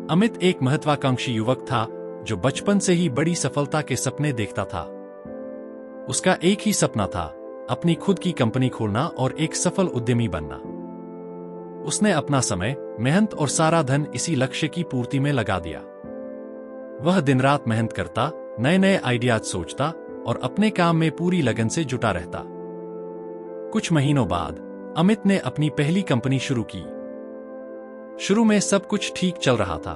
अमित एक महत्वाकांक्षी युवक था जो बचपन से ही बड़ी सफलता के सपने देखता था। उसका एक ही सपना था, अपनी खुद की कंपनी खोलना और एक सफल उद्यमी बनना। उसने अपना समय, मेहनत और सारा धन इसी लक्ष्य की पूर्ति में लगा दिया। वह दिन रात मेहनत करता, नए नए आइडियाज सोचता और अपने काम में पूरी लगन से जुटा रहता। कुछ महीनों बाद अमित ने अपनी पहली कंपनी शुरू की। शुरू में सब कुछ ठीक चल रहा था।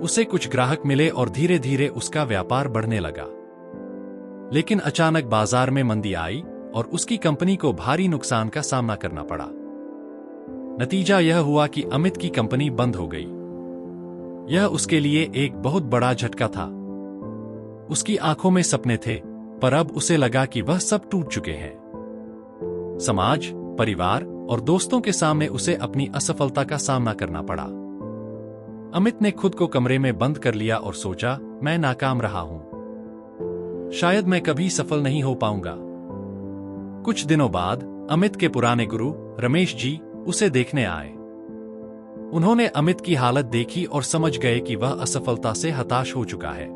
उसे कुछ ग्राहक मिले और धीरे धीरे उसका व्यापार बढ़ने लगा। लेकिन अचानक बाजार में मंदी आई और उसकी कंपनी को भारी नुकसान का सामना करना पड़ा। नतीजा यह हुआ कि अमित की कंपनी बंद हो गई। यह उसके लिए एक बहुत बड़ा झटका था। उसकी आंखों में सपने थे, पर अब उसे लगा कि वह सब टूट चुके हैं। समाज, परिवार और दोस्तों के सामने उसे अपनी असफलता का सामना करना पड़ा। अमित ने खुद को कमरे में बंद कर लिया और सोचा, मैं नाकाम रहा हूं। शायद मैं कभी सफल नहीं हो पाऊंगा। कुछ दिनों बाद अमित के पुराने गुरु रमेश जी उसे देखने आए। उन्होंने अमित की हालत देखी और समझ गए कि वह असफलता से हताश हो चुका है।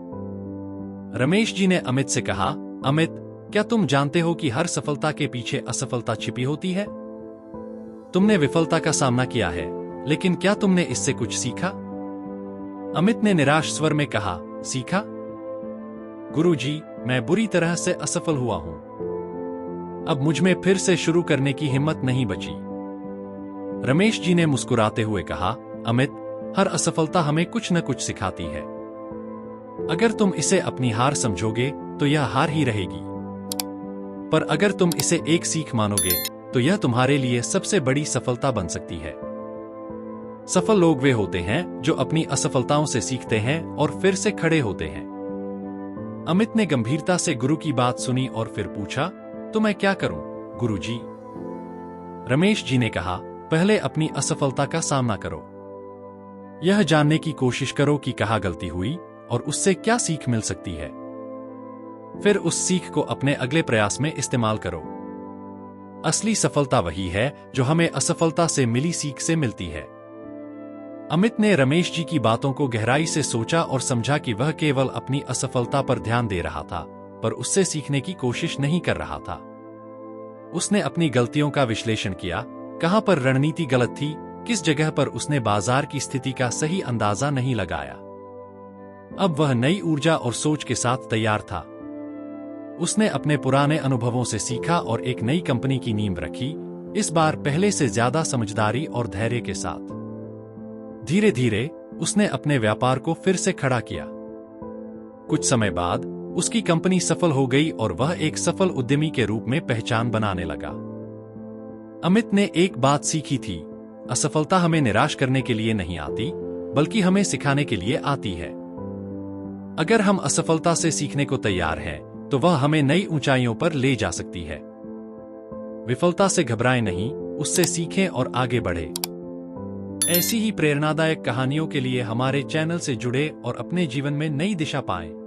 रमेश जी ने अमित से कहा, अमित, क्या तुम जानते हो कि हर सफलता के पीछे असफलता छिपी होती है? तुमने विफलता का सामना किया है, लेकिन क्या तुमने इससे कुछ सीखा? अमित ने निराश स्वर में कहा, सीखा? गुरुजी, मैं बुरी तरह से असफल हुआ हूं। अब मुझमें फिर से शुरू करने की हिम्मत नहीं बची। रमेश जी ने मुस्कुराते हुए कहा, अमित, हर असफलता हमें कुछ न कुछ सिखाती है। अगर तुम इसे अपनी हार समझोगे तो यह हार ही रहेगी, पर अगर तुम इसे एक सीख मानोगे तो यह तुम्हारे लिए सबसे बड़ी सफलता बन सकती है। सफल लोग वे होते हैं जो अपनी असफलताओं से सीखते हैं और फिर से खड़े होते हैं। अमित ने गंभीरता से गुरु की बात सुनी और फिर पूछा, तो मैं क्या करूं, गुरुजी? रमेश जी ने कहा, पहले अपनी असफलता का सामना करो। यह जानने की कोशिश करो कि कहाँ गलती हुई और उससे क्या सीख मिल सकती है। फिर उस सीख को अपने अगले प्रयास में इस्तेमाल करो। असली सफलता वही है जो हमें असफलता से मिली सीख से मिलती है। अमित ने रमेश जी की बातों को गहराई से सोचा और समझा कि वह केवल अपनी असफलता पर ध्यान दे रहा था, पर उससे सीखने की कोशिश नहीं कर रहा था। उसने अपनी गलतियों का विश्लेषण किया, कहां पर रणनीति गलत थी, किस जगह पर उसने बाजार की स्थिति का सही अंदाजा नहीं लगाया। अब वह नई ऊर्जा और सोच के साथ तैयार था। उसने अपने पुराने अनुभवों से सीखा और एक नई कंपनी की नींव रखी, इस बार पहले से ज्यादा समझदारी और धैर्य के साथ। धीरे धीरे उसने अपने व्यापार को फिर से खड़ा किया। कुछ समय बाद उसकी कंपनी सफल हो गई और वह एक सफल उद्यमी के रूप में पहचान बनाने लगा। अमित ने एक बात सीखी थी, असफलता हमें निराश करने के लिए नहीं आती, बल्कि हमें सिखाने के लिए आती है। अगर हम असफलता से सीखने को तैयार हैं, तो वह हमें नई ऊंचाइयों पर ले जा सकती है। विफलता से घबराएं नहीं, उससे सीखें और आगे बढ़े। ऐसी ही प्रेरणादायक कहानियों के लिए हमारे चैनल से जुड़े और अपने जीवन में नई दिशा पाएं।